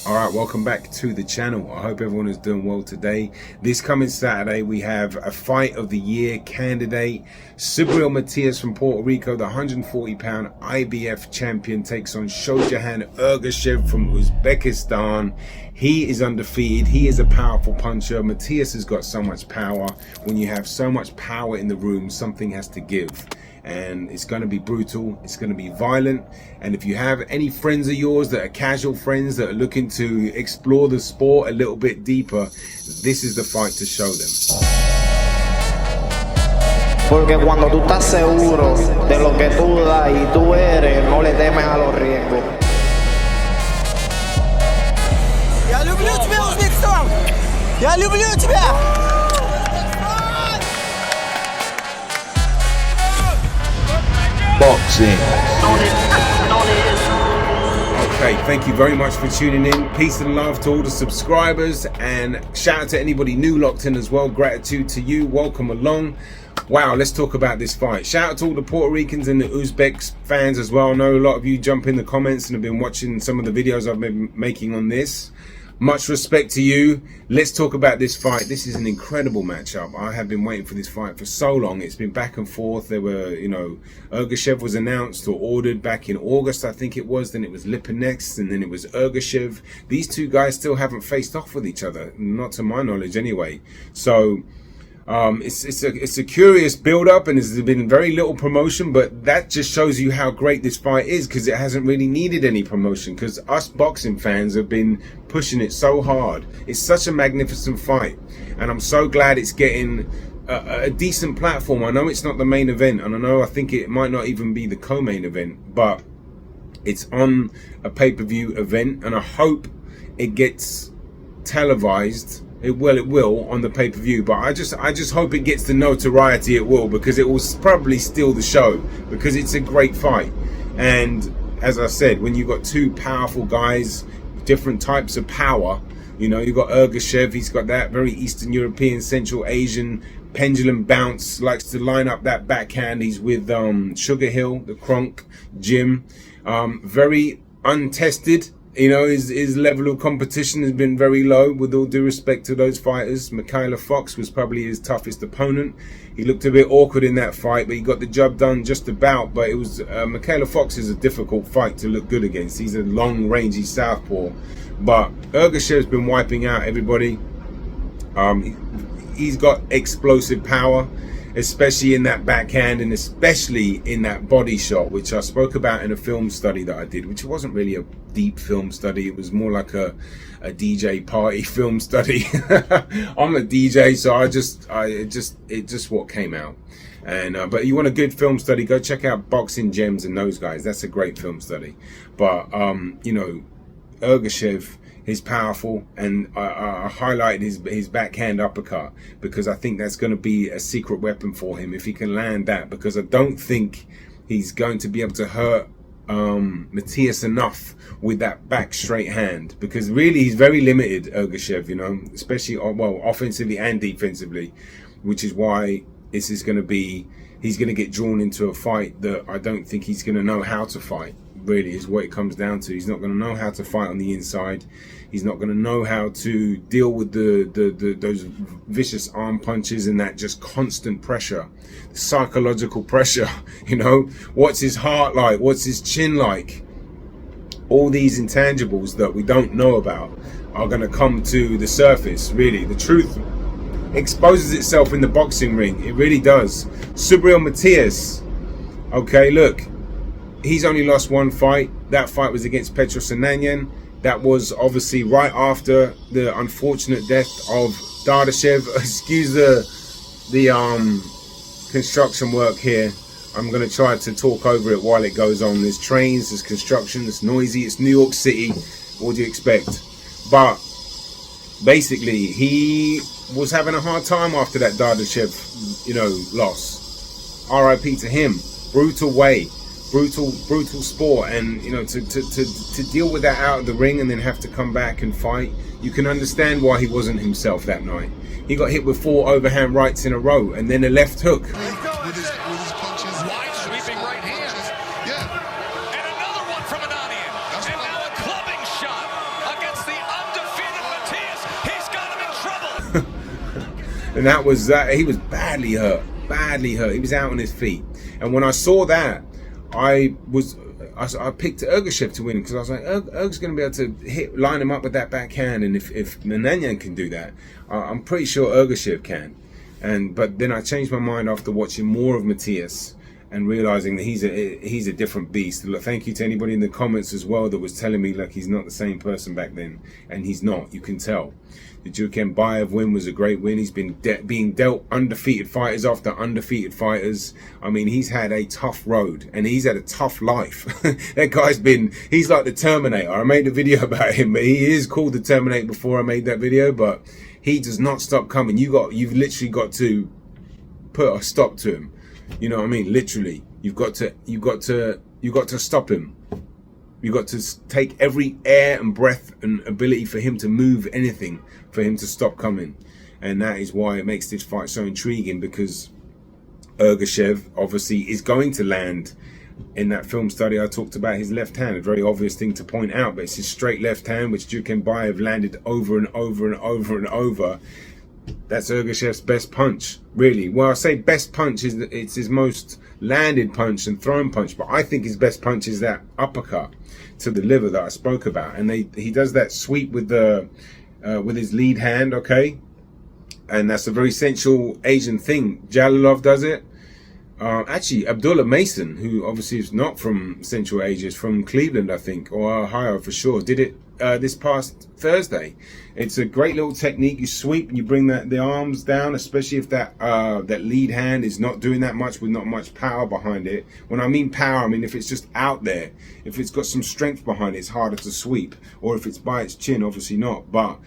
Alright, welcome back to the channel. I hope everyone is doing well today. This coming Saturday we have a fight of the year candidate. Subriel Matias from Puerto Rico, the 140-pound IBF champion, takes on Shohjahon Ergashev from Uzbekistan. He is undefeated. He is a powerful puncher. Matias has got so much power. When you have so much power in the room, something has to give. And it's going to be brutal, it's going to be violent. And if you have any friends of yours that are casual friends that are looking to explore the sport a little bit deeper, this is the fight to show them. Porque cuando tú estás seguro de lo que tú das y tú eres, no le temes a los riesgos. Я люблю тебя, Узбекистан! Я люблю тебя! Boxing. Okay, thank you very much for tuning in. Peace and love to all the subscribers, and shout out to anybody new locked in as well. Gratitude to you. Welcome along. Wow, let's talk about this fight. Shout out to all the Puerto Ricans and the Uzbek fans as well. I know a lot of you jump in the comments and have been watching some of the videos I've been making on this. Much respect to you. Let's talk about this fight. This is an incredible matchup. I have been waiting for this fight for so long. It's been back and forth. There were, Ergashev was announced or ordered back in August, I think it was. Then it was Likley next, and then it was Ergashev. These two guys still haven't faced off with each other, not to my knowledge anyway. So it's a curious build-up, and there's been very little promotion, but that just shows you how great this fight is, because it hasn't really needed any promotion, because us boxing fans have been pushing it so hard. It's such a magnificent fight, and I'm so glad it's getting a decent platform. I know it's not the main event, and I think it might not even be the co-main event, but it's on a pay-per-view event, and I hope it gets televised. It will on the pay-per-view, but I just hope it gets the notoriety it will, because it will probably steal the show, because it's a great fight. And as I said, when you've got two powerful guys, different types of power, you've got Ergashev, he's got that very Eastern European, Central Asian pendulum bounce, likes to line up that backhand. He's with Shohjahon, the Kronk gym, very untested. His level of competition has been very low, with all due respect to those fighters. Mikhail Fox was probably his toughest opponent. He looked a bit awkward in that fight, but he got the job done just about. But it was Mikhail Fox is a difficult fight to look good against. He's a long-rangey southpaw. But Ergashev's been wiping out everybody. He's got explosive power, especially in that backhand, and especially in that body shot, which I spoke about in a film study that I did, which wasn't really a deep film study. It was more like a DJ party film study. I'm a DJ, so it just what came out. And but you want a good film study, go check out Boxing Gems and those guys. That's a great film study. But Ergashev is powerful, and I highlighted his backhand uppercut, because I think that's going to be a secret weapon for him if he can land that, because I don't think he's going to be able to hurt Matias enough with that back straight hand, because really he's very limited, Ergashev, especially offensively and defensively, which is why this is going to be, he's going to get drawn into a fight that I don't think he's going to know how to fight. Really is what it comes down to. He's not going to know how to fight on the inside. He's not going to know how to deal with those vicious arm punches and that just constant pressure, psychological pressure. What's his heart like? What's his chin like? All these intangibles that we don't know about are going to come to the surface. Really, the truth exposes itself in the boxing ring. It really does. Subriel Matias. Okay, look. He's only lost one fight. That fight was against Petros Ananyan. That was obviously right after the unfortunate death of Ergashev. Excuse the construction work here. I'm going to try to talk over it while it goes on. There's trains, there's construction, it's noisy, it's New York City. What do you expect? But basically, he was having a hard time after that Ergashev, loss. RIP to him. Brutal way. Brutal sport, and to deal with that out of the ring and then have to come back and fight, you can understand why he wasn't himself that night. He got hit with 4 overhand rights in a row, and then a left hook. With his punches. Wide sweeping right hand. Yeah. And another one from Ananian. And now a clubbing shot against the And that was that. He was badly hurt. He was out on his feet. And when I saw that, I picked Ergashev to win because I was like, Erg's going to be able to line him up with that backhand, and if Mananyan can do that, I'm pretty sure Ergashev can. But then I changed my mind after watching more of Matias and realizing that he's a different beast. Look, thank you to anybody in the comments as well that was telling me like he's not the same person back then, and he's not. You can tell. The Jukembayev win was a great win. He's been being dealt undefeated fighters after undefeated fighters. I mean, he's had a tough road and he's had a tough life. That guy's he's like the Terminator. I made a video about him, but he is called the Terminator before I made that video, but he does not stop coming. You've literally got to put a stop to him. You know what I mean? Literally, you've got to stop him. You've got to take every air and breath and ability for him to move anything, for him to stop coming. And that is why it makes this fight so intriguing, because Ergashev obviously is going to land. In that film study I talked about his left hand, a very obvious thing to point out, but it's his straight left hand which Jukembayev landed over and over and over and over. That's Ergashev's best punch, really. Well, I say best punch is it's his most landed punch and thrown punch, but I think his best punch is that uppercut to the liver that I spoke about. And he does that sweep with his lead hand, okay? And that's a very Central Asian thing. Jalilov does it. Actually, Abdullah Mason, who obviously is not from Central Asia, is from Cleveland, I think, or Ohio for sure, did it this past Thursday. It's a great little technique. You sweep and you bring the arms down, especially if that lead hand is not doing that much, with not much power behind it. When I mean power, I mean if it's just out there. If it's got some strength behind it, it's harder to sweep. Or if it's by its chin, obviously not. But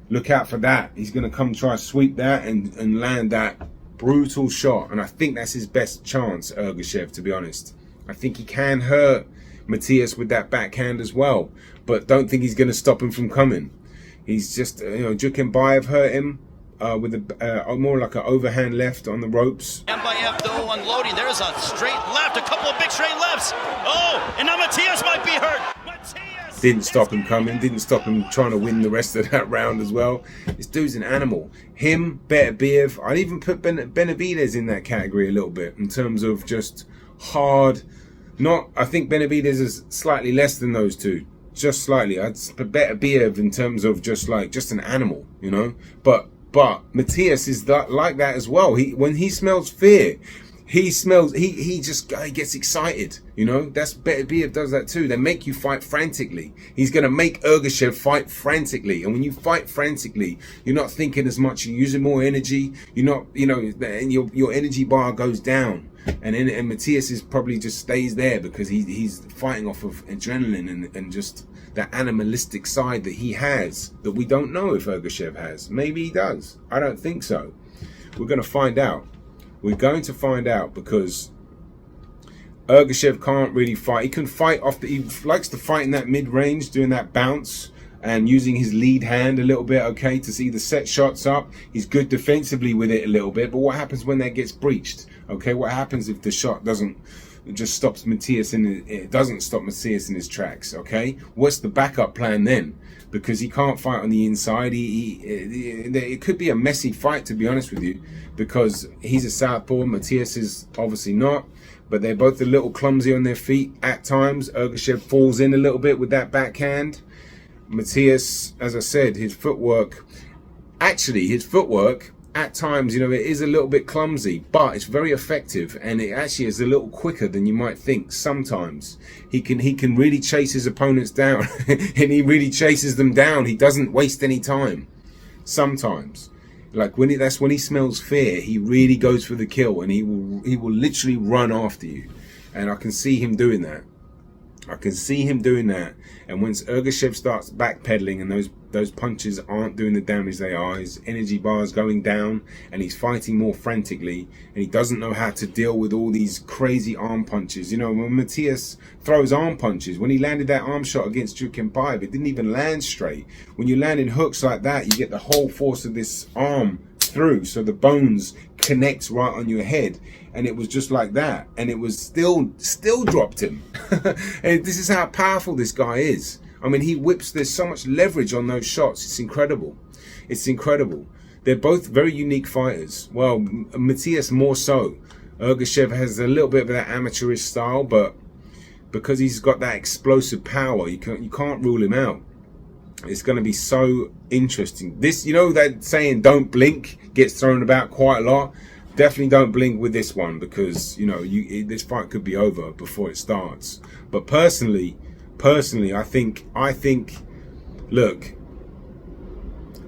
look out for that. He's going to come try to sweep that and land that brutal shot. And I think that's his best chance, Ergashev, to be honest. I think he can hurt Matias with that backhand as well, but don't think he's going to stop him from coming. He's just, Jukembayev hurt him with more like an overhand left on the ropes. Jukembayev though unloading. There's a straight left, a couple of big straight lefts. Oh, and now Matias might be hurt. Matias didn't stop him coming, didn't stop him trying to win the rest of that round as well. This dude's an animal. Him, Beterbiev, I'd even put Benavidez in that category a little bit in terms of just hard. I think Benavidez is slightly less than those two. Just slightly. I'd put Beterbiev in terms of just an animal, you know. But Matias is like that as well. When he smells fear, he gets excited, you know. That's Beterbiev does that too. They make you fight frantically. He's gonna make Ergashev fight frantically, and when you fight frantically, you're not thinking as much. You're using more energy. You're not, and your energy bar goes down. And Matias is probably just stays there because he's fighting off of adrenaline and just that animalistic side that he has that we don't know if Ergashev has. Maybe he does. I don't think so. We're going to find out. We're going to find out because Ergashev can't really fight. He can fight he likes to fight in that mid-range, doing that bounce and using his lead hand a little bit, okay, to see the set shots up. He's good defensively with it a little bit, but what happens when that gets breached? Okay, what happens if the shot just stops Matias it doesn't stop Matias in his tracks, okay? What's the backup plan then? Because he can't fight on the inside. It could be a messy fight, to be honest with you, because he's a southpaw, Matias is obviously not, but they're both a little clumsy on their feet at times. Ergashev falls in a little bit with that backhand. Matias, as I said, his footwork at times, it is a little bit clumsy, but it's very effective, and it actually is a little quicker than you might think. Sometimes he can really chase his opponents down, and he really chases them down. He doesn't waste any time. Sometimes, like that's when he smells fear, he really goes for the kill, and he will literally run after you. And I can see him doing that. And once Ergashev starts backpedaling and those punches aren't doing the damage they are, his energy bar is going down and he's fighting more frantically, and he doesn't know how to deal with all these crazy arm punches. When Matias throws arm punches, when he landed that arm shot against Jukembayev, it didn't even land straight. When you land in hooks like that, you get the whole force of this arm through, so the bones connect right on your head, and it was just like that, and it was still dropped him. And this is how powerful this guy is. I mean, he whips. There's so much leverage on those shots. It's incredible. they're both very unique fighters. Well, Matias more so. Ergashev has a little bit of that amateurish style, but because he's got that explosive power, you can't rule him out. It's going to be so interesting. This, you know, that saying "don't blink" gets thrown about quite a lot. Definitely don't blink with this one, because you know this fight could be over before it starts. But personally, I think, look,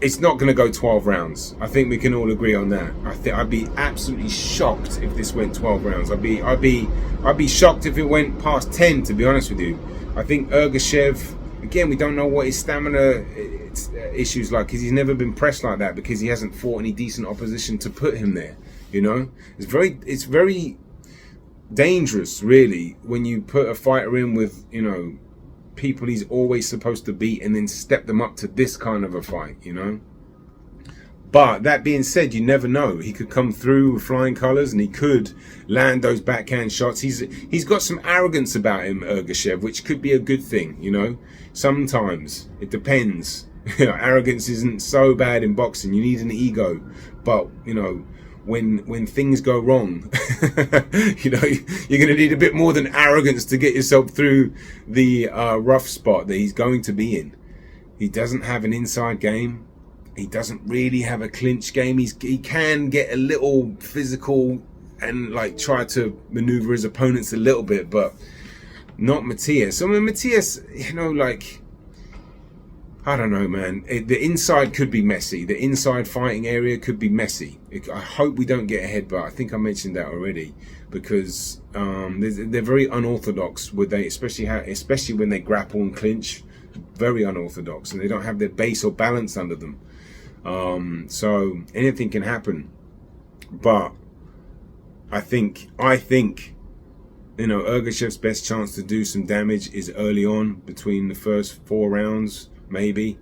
it's not going to go 12 rounds. I think we can all agree on that. I'd be absolutely shocked if this went 12 rounds. I'd be shocked if it went past 10. To be honest with you, I think Ergashev. Again, we don't know what his stamina issues like, because he's never been pressed like that, because he hasn't fought any decent opposition to put him there. You know, it's very dangerous, really, when you put a fighter in with, you know, people he's always supposed to beat and then step them up to this kind of a fight, you know. But that being said, you never know. He could come through with flying colours, and he could land those backhand shots. He's got some arrogance about him, Ergashev, which could be a good thing, you know. Sometimes it depends. You know, arrogance isn't so bad in boxing. You need an ego, but you know, when things go wrong, you know, you're going to need a bit more than arrogance to get yourself through the rough spot that he's going to be in. He doesn't have an inside game. He doesn't really have a clinch game. He can get a little physical and like try to maneuver his opponents a little bit, but not Matias. I mean, Matias, you know, like, I don't know, man. The inside could be messy. The inside fighting area could be messy. I hope we don't get ahead, but I think I mentioned that already, because they're very unorthodox with especially when they grapple and clinch. Very unorthodox, and they don't have their base or balance under them. So anything can happen. But I think you know, Ergashev's best chance to do some damage is early on, between the first 4 rounds, maybe.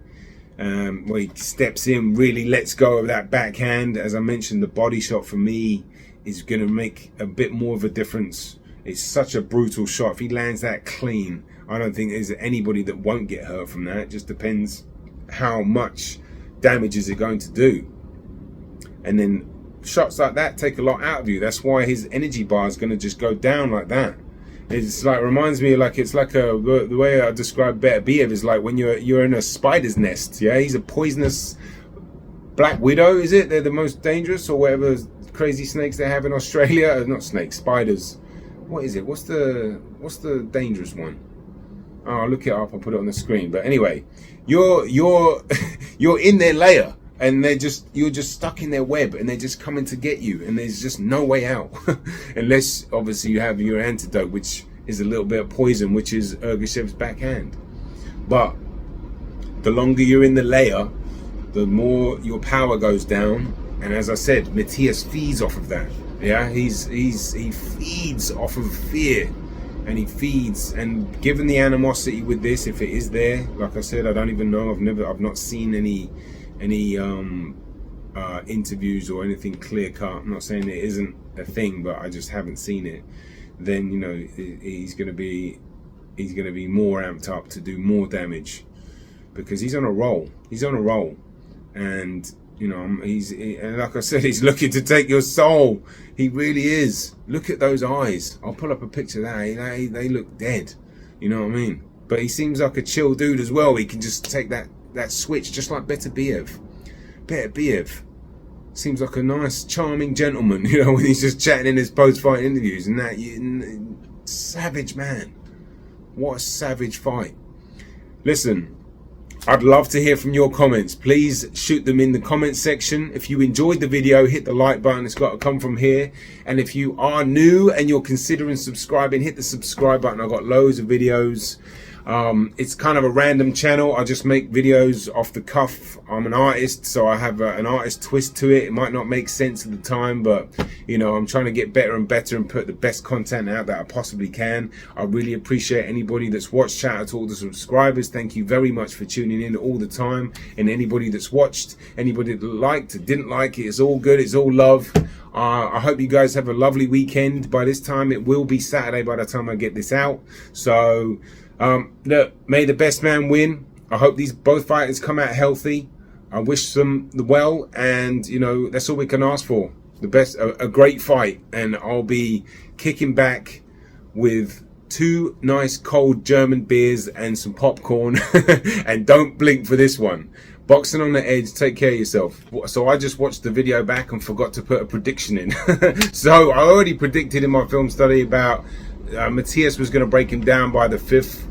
Where he steps in, really lets go of that backhand. As I mentioned, the body shot for me is going to make a bit more of a difference. It's such a brutal shot. If he lands that clean, I don't think there's anybody that won't get hurt from that. It just depends how much damage is it going to do. And then shots like that take a lot out of you. That's why his energy bar is going to just go down like that. It's like, reminds me, like, it's like the way I describe Biev is like when you're in a spider's nest. Yeah, he's a poisonous black widow. Is it? They're the most dangerous, or whatever crazy snakes they have in Australia. Not snakes, spiders. What is it? What's the dangerous one? Oh, I'll look it up. I'll put it on the screen. But anyway, you're in their lair, and you're just stuck in their web, and they're just coming to get you, and there's just no way out unless obviously you have your antidote, which is a little bit of poison, which is Ergashev's backhand. But the longer you're in the layer, the more your power goes down, and as I said, Matias feeds off of that. Yeah, he feeds off of fear, and he feeds. And given the animosity with this, if it is there, like I said, I don't even know. I've not seen any interviews or anything clear cut. I'm not saying it isn't a thing, but I just haven't seen it. Then, you know, he's going to be more amped up to do more damage, because he's on a roll. And you know, and like I said, he's looking to take your soul. He really is. Look at those eyes. I'll pull up a picture of that. They look dead. You know what I mean? But he seems like a chill dude as well. He can just take that switch, just like Biev. Biev seems like a nice, charming gentleman, you know, when he's just chatting in his post-fight interviews and that. Savage man. What a savage fight. Listen, I'd love to hear from your comments. Please shoot them in the comment section. If you enjoyed the video, hit the like button. It's got to come from here. And if you are new and you're considering subscribing, hit the subscribe button. I've got loads of videos. It's kind of a random channel. I just make videos off the cuff. I'm an artist, so I have an artist twist to it. It might not make sense at the time, but you know, I'm trying to get better and better and put the best content out that I possibly can. I really appreciate anybody that's watched. Shout out to all the subscribers. Thank you very much for tuning in all the time. And anybody that's watched, anybody that liked, didn't like it, it's all good. It's all love. I hope you guys have a lovely weekend. By this time, it will be Saturday by the time I get this out. So look, may the best man win. I hope both fighters come out healthy. I wish them the well, and you know, that's all we can ask for. The best, a great fight, and I'll be kicking back with 2 nice cold German beers and some popcorn. And don't blink for this one. Boxing on the Edge, take care of yourself. So I just watched the video back and forgot to put a prediction in. So I already predicted in my film study about Matias was going to break him down by the 5th,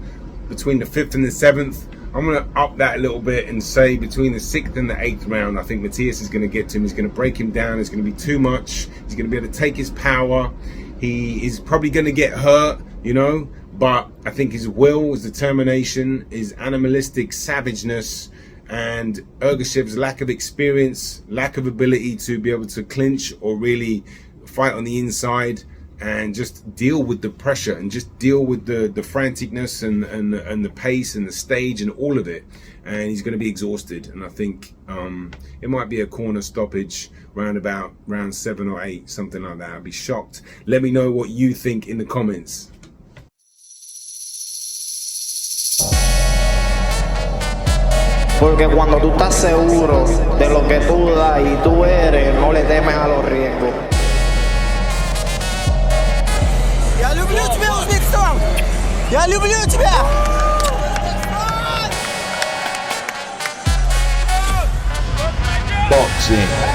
between the 5th and the 7th. I'm going to up that a little bit and say between the 6th and the 8th round, I think Matias is going to get to him. He's going to break him down. It's going to be too much. He's going to be able to take his power. He is probably going to get hurt, you know, but I think his will, his determination, his animalistic savageness, and Ergashev's lack of experience, lack of ability to be able to clinch or really fight on the inside and just deal with the pressure and just deal with the franticness and the pace and the stage and all of it. And he's going to be exhausted. And I think it might be a corner stoppage round about round 7 or 8, something like that. I'd be shocked. Let me know what you think in the comments. Porque cuando tú estás seguro de lo que tú das y tú eres, no le temes a los riesgos. Я люблю тебя, Узбекистан! Я люблю тебя! Boxing.